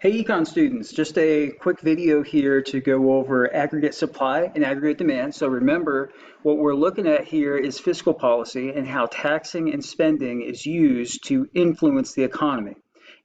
Hey econ students, just a quick video here to go over aggregate supply and aggregate demand. So remember, what we're looking at here is fiscal policy and how taxing and spending is used to influence the economy.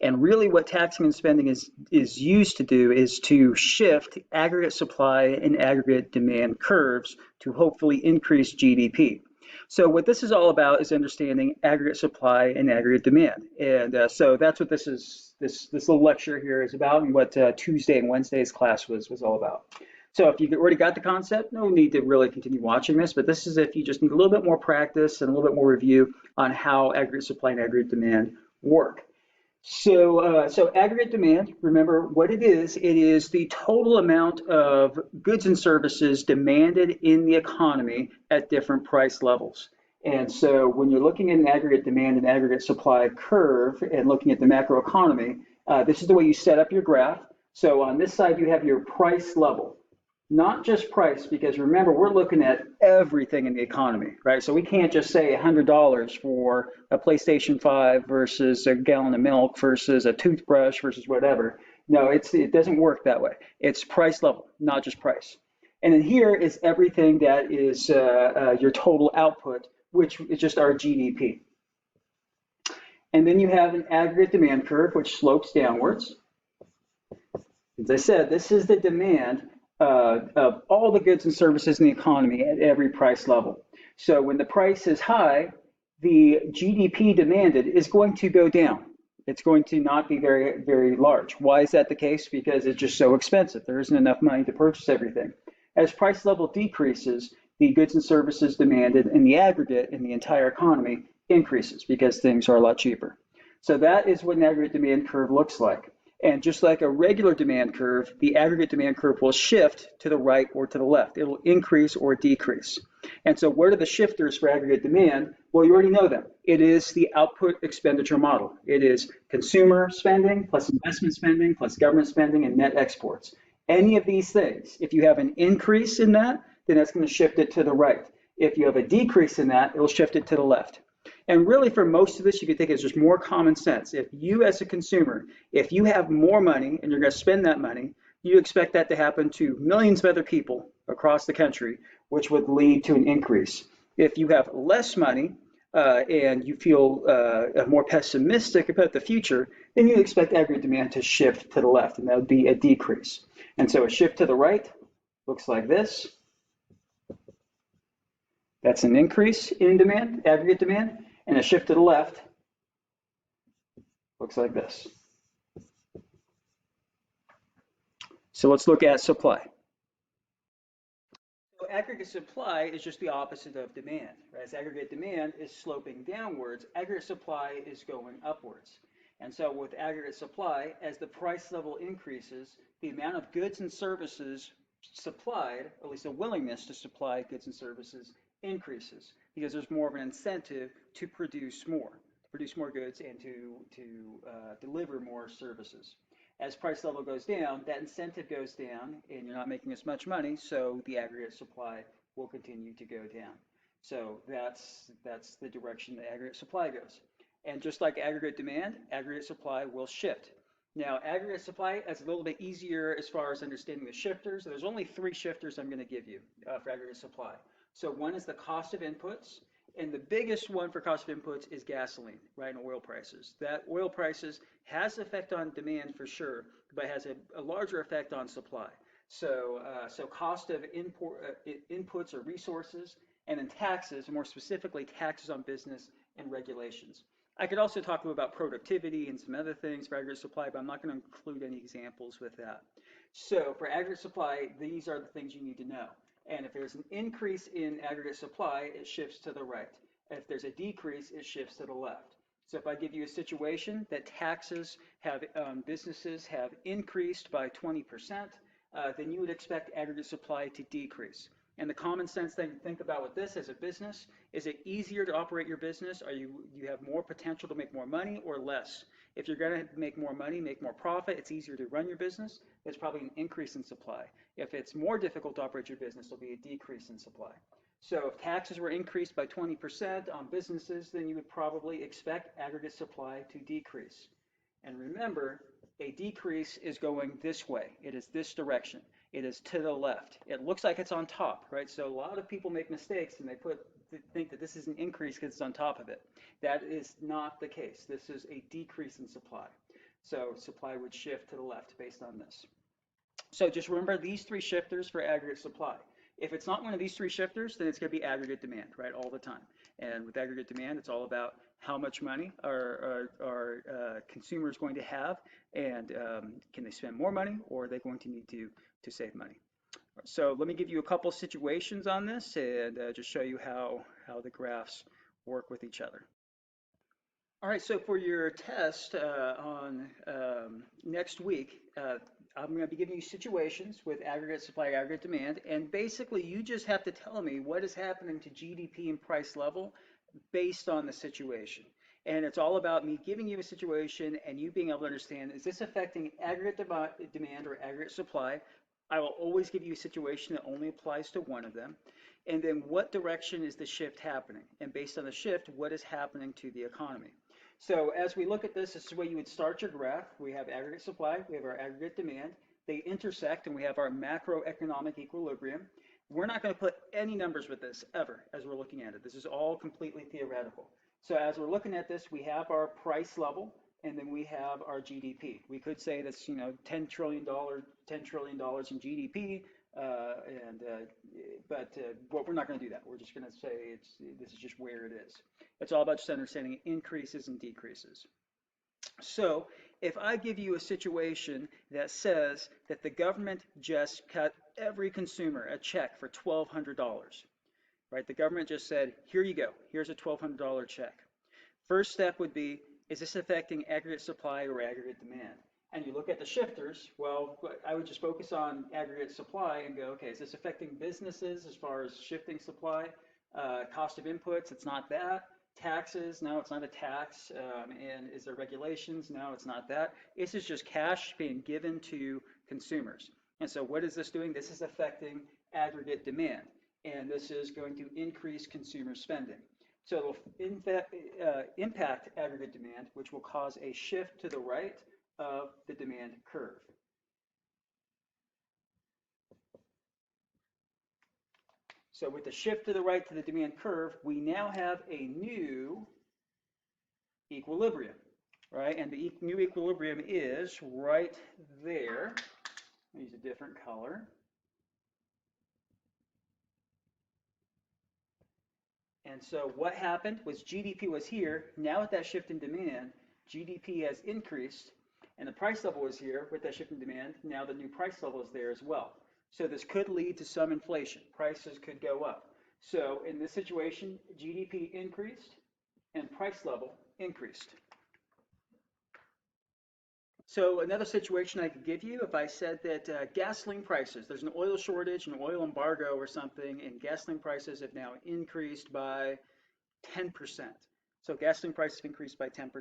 And really what taxing and spending is used to do is to shift aggregate supply and aggregate demand curves to hopefully increase GDP. So what this is all about is understanding aggregate supply and aggregate demand. And so that's what this little lecture here is about, and what Tuesday and Wednesday's class was all about. So if you've already got the concept, no need to really continue watching this, but this is if you just need a little bit more practice and a little bit more review on how aggregate supply and aggregate demand work. So aggregate demand, remember what it is the total amount of goods and services demanded in the economy at different price levels. And so when you're looking at an aggregate demand and aggregate supply curve and looking at the macroeconomy, this is the way you set up your graph. So on this side, you have your price level. Not just price, because remember, we're looking at everything in the economy, right? So we can't just say $100 for a PlayStation 5 versus a gallon of milk versus a toothbrush versus whatever. No, it doesn't work that way. It's price level, not just price. And then here is everything that is your total output, which is just our GDP. And then you have an aggregate demand curve, which slopes downwards. As I said, this is the demand of all the goods and services in the economy at every price level. So when the price is high, the GDP demanded is going to go down. It's going to not be very, very large. Why is that the case? Because it's just so expensive. There isn't enough money to purchase everything. As price level decreases, the goods and services demanded in the aggregate in the entire economy increases because things are a lot cheaper. So that is what an aggregate demand curve looks like. And just like a regular demand curve, the aggregate demand curve will shift to the right or to the left. It'll increase or decrease. And so what are the shifters for aggregate demand? Well, you already know them. It is the output expenditure model. It is consumer spending plus investment spending plus government spending and net exports. Any of these things, if you have an increase in that, then that's going to shift it to the right. If you have a decrease in that, it'll shift it to the left. And really for most of this, you can think it's just more common sense. If you as a consumer, if you have more money and you're going to spend that money, you expect that to happen to millions of other people across the country, which would lead to an increase. If you have less money and you feel more pessimistic about the future, then you expect aggregate demand to shift to the left, and that would be a decrease. And so a shift to the right looks like this. That's an increase in demand, aggregate demand. And a shift to the left looks like this. So let's look at supply. So aggregate supply is just the opposite of demand, right? As aggregate demand is sloping downwards, aggregate supply is going upwards. And so with aggregate supply, as the price level increases, the amount of goods and services supplied, or at least a willingness to supply goods and services, increases because there's more of an incentive to produce more goods and to deliver more services. As price level goes down, that incentive goes down and you're not making as much money, so the aggregate supply will continue to go down. So that's the direction the aggregate supply goes. And just like aggregate demand, aggregate supply will shift. Now, aggregate supply is a little bit easier as far as understanding the shifters. There's only 3 shifters I'm going to give you for aggregate supply. So one is the cost of inputs, and the biggest one for cost of inputs is gasoline, right, and oil prices. That oil prices has an effect on demand for sure, but has a larger effect on supply. So cost of inputs or resources, and then taxes, more specifically taxes on business and regulations. I could also talk about productivity and some other things for aggregate supply, but I'm not going to include any examples with that. So for aggregate supply, these are the things you need to know. And if there's an increase in aggregate supply, it shifts to the right. If there's a decrease, it shifts to the left. So if I give you a situation that taxes have businesses have increased by 20%, then you would expect aggregate supply to decrease. And the common sense thing to think about with this as a business, is it easier to operate your business? Are you have more potential to make more money or less? If you're going to make more money, make more profit, it's easier to run your business. There's probably an increase in supply. If it's more difficult to operate your business, there'll be a decrease in supply. So if taxes were increased by 20% on businesses, then you would probably expect aggregate supply to decrease. And remember, A decrease is going this way. It is this direction. It is to the left. It looks like it's on top, right? So a lot of people make mistakes and they think that this is an increase because it's on top of it. That is not the case. This is a decrease in supply. So supply would shift to the left based on this. So just remember these three shifters for aggregate supply. If it's not one of these three shifters, then it's going to be aggregate demand, right, all the time. And with aggregate demand, it's all about how much money are consumers going to have, and can they spend more money, or are they going to need to save money? So let me give you a couple situations on this and just show you how the graphs work with each other. All right, so for your test on next week, I'm going to be giving you situations with aggregate supply, aggregate demand, and basically you just have to tell me what is happening to GDP and price level based on the situation. And it's all about me giving you a situation and you being able to understand, is this affecting aggregate demand or aggregate supply? I will always give you a situation that only applies to one of them. And then what direction is the shift happening? And based on the shift, what is happening to the economy? So as we look at this, this is where you would start your graph. We have aggregate supply, we have our aggregate demand. They intersect and we have our macroeconomic equilibrium. We're not going to put any numbers with this ever as we're looking at it. This is all completely theoretical. So as we're looking at this, we have our price level and then we have our GDP. We could say that's, you know, $10 trillion in GDP, but we're not going to do that. We're just going to say this is just where it is. It's all about just understanding increases and decreases. So if I give you a situation that says that the government just cut every consumer a check for $1,200, right? The government just said, here you go, here's a $1,200 check. First step would be, is this affecting aggregate supply or aggregate demand? And you look at the shifters, well, I would just focus on aggregate supply and go, okay, is this affecting businesses as far as shifting supply? Cost of inputs, it's not that. Taxes, no, it's not a tax. And is there regulations? No, it's not that. This is just cash being given to consumers. And so what is this doing? This is affecting aggregate demand. And this is going to increase consumer spending. So it'll impact aggregate demand, which will cause a shift to the right of the demand curve. So with the shift to the right to the demand curve, we now have a new equilibrium, right? And the new equilibrium is right there. I'll use a different color. And so what happened was GDP was here. Now with that shift in demand, GDP has increased, and the price level was here with that shift in demand. Now the new price level is there as well. So this could lead to some inflation. Prices could go up. So in this situation, GDP increased and price level increased. So another situation I could give you, if I said that gasoline prices, there's an oil shortage, an oil embargo or something, and gasoline prices have now increased by 10%. So gasoline prices have increased by 10%.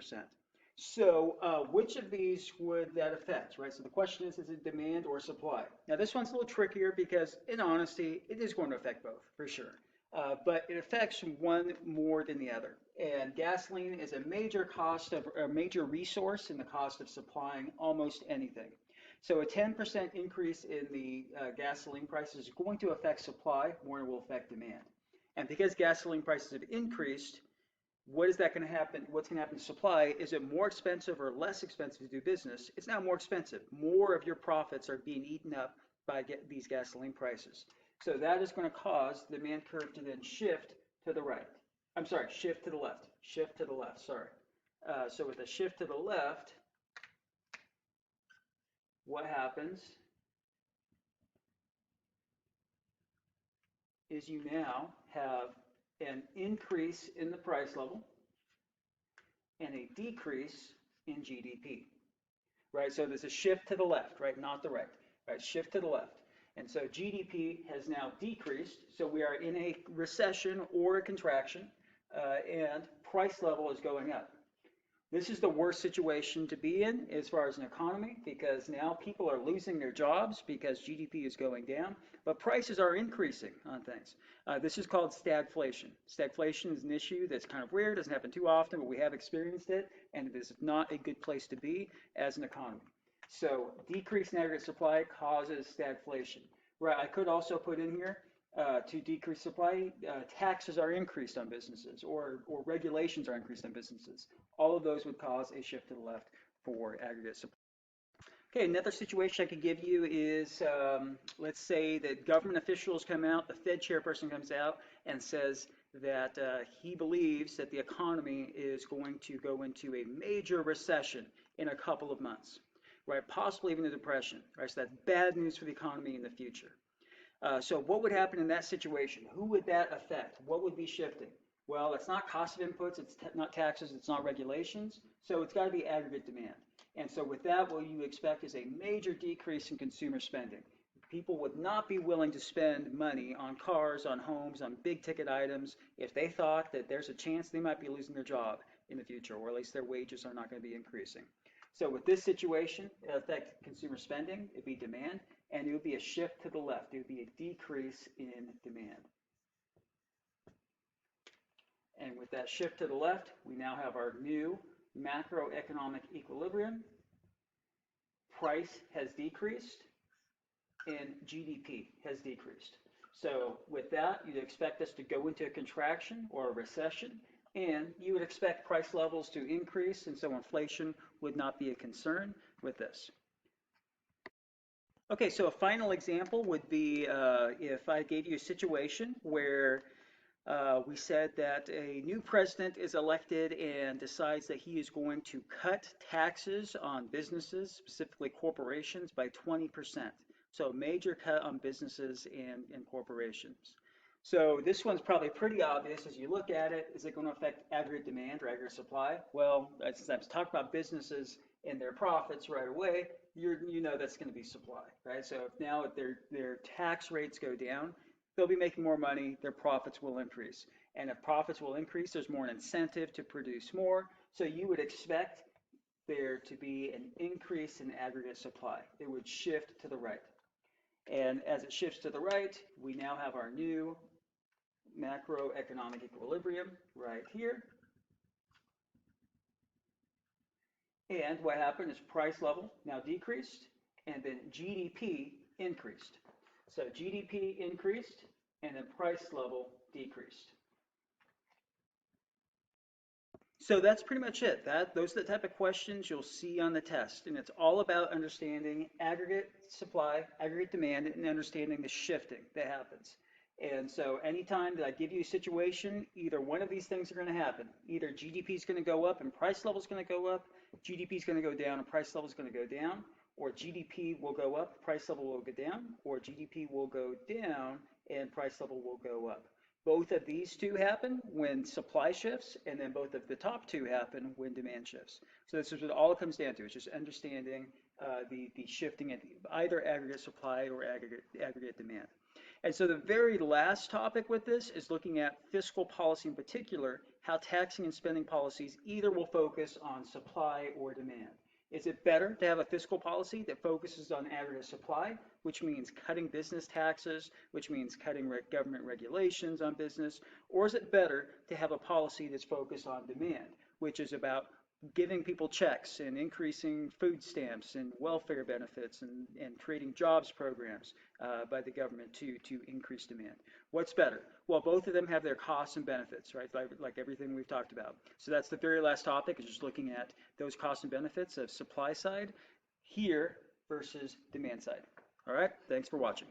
So which of these would that affect, right? So the question is it demand or supply? Now this one's a little trickier because in honesty, it is going to affect both for sure. But it affects one more than the other. And gasoline is a major cost of a major resource in the cost of supplying almost anything. So a 10% increase in the gasoline prices is going to affect supply more than it will affect demand. And because gasoline prices have increased, what is that going to happen? What's going to happen to supply? Is it more expensive or less expensive to do business? It's now more expensive. More of your profits are being eaten up by these gasoline prices. So that is going to cause the demand curve to then shift to the right. I'm sorry, shift to the left. Shift to the left, sorry. So with a shift to the left, what happens is you now have an increase in the price level and a decrease in GDP, right? So there's a shift to the left, right? Not the right, right? Shift to the left. And so GDP has now decreased. So we are in a recession or a contraction, and price level is going up. This is the worst situation to be in as far as an economy because now people are losing their jobs because GDP is going down, but prices are increasing on things. This is called stagflation. Stagflation is an issue that's kind of rare, doesn't happen too often, but we have experienced it, and it is not a good place to be as an economy. So decrease in aggregate supply causes stagflation. Right, I could also put in here to decrease supply, taxes are increased on businesses or regulations are increased on businesses. All of those would cause a shift to the left for aggregate supply. Okay, another situation I could give you is, let's say that government officials come out, the Fed chairperson comes out and says that he believes that the economy is going to go into a major recession in a couple of months, right? Possibly even a depression, right? So that's bad news for the economy in the future. So what would happen in that situation? Who would that affect? What would be shifting? Well, it's not cost of inputs, it's not taxes, it's not regulations, so it's got to be aggregate demand. And so with that, what you expect is a major decrease in consumer spending. People would not be willing to spend money on cars, on homes, on big ticket items if they thought that there's a chance they might be losing their job in the future, or at least their wages are not going to be increasing. So with this situation, it affects consumer spending, it'd be demand, and it would be a shift to the left. It would be a decrease in demand. And with that shift to the left, we now have our new macroeconomic equilibrium. Price has decreased and GDP has decreased. So with that, you'd expect us to go into a contraction or a recession, and you would expect price levels to increase, and so inflation would not be a concern with this. Okay, so a final example would be if I gave you a situation where we said that a new president is elected and decides that he is going to cut taxes on businesses, specifically corporations, by 20%. So major cut on businesses and corporations. So this one's probably pretty obvious as you look at it. Is it going to affect aggregate demand or aggregate supply? Well, since I've talked about businesses and their profits right away, you know that's going to be supply, right? So if now their tax rates go down, they'll be making more money, their profits will increase. And if profits will increase, there's more incentive to produce more. So you would expect there to be an increase in aggregate supply. It would shift to the right. And as it shifts to the right, we now have our new macroeconomic equilibrium right here. And what happened is price level now decreased, and then GDP increased. So GDP increased, and then price level decreased. So that's pretty much it. Those are the type of questions you'll see on the test, and it's all about understanding aggregate supply, aggregate demand, and understanding the shifting that happens. And so anytime that I give you a situation, either one of these things are going to happen. Either GDP is going to go up and price level is going to go up, GDP is going to go down and price level is going to go down, or GDP will go up, price level will go down, or GDP will go down and price level will go up. Both of these two happen when supply shifts, and then both of the top two happen when demand shifts. So this is what all it comes down to. It's just understanding the shifting in either aggregate supply or aggregate demand. And so the very last topic with this is looking at fiscal policy in particular, how taxing and spending policies either will focus on supply or demand. Is it better to have a fiscal policy that focuses on aggregate supply, which means cutting business taxes, which means cutting government regulations on business, or is it better to have a policy that's focused on demand, which is about giving people checks and increasing food stamps and welfare benefits and creating jobs programs by the government to increase demand? What's better? Well, both of them have their costs and benefits, right? Like everything we've talked about. So that's the very last topic, is just looking at those costs and benefits of supply side here versus demand side. All right, thanks for watching.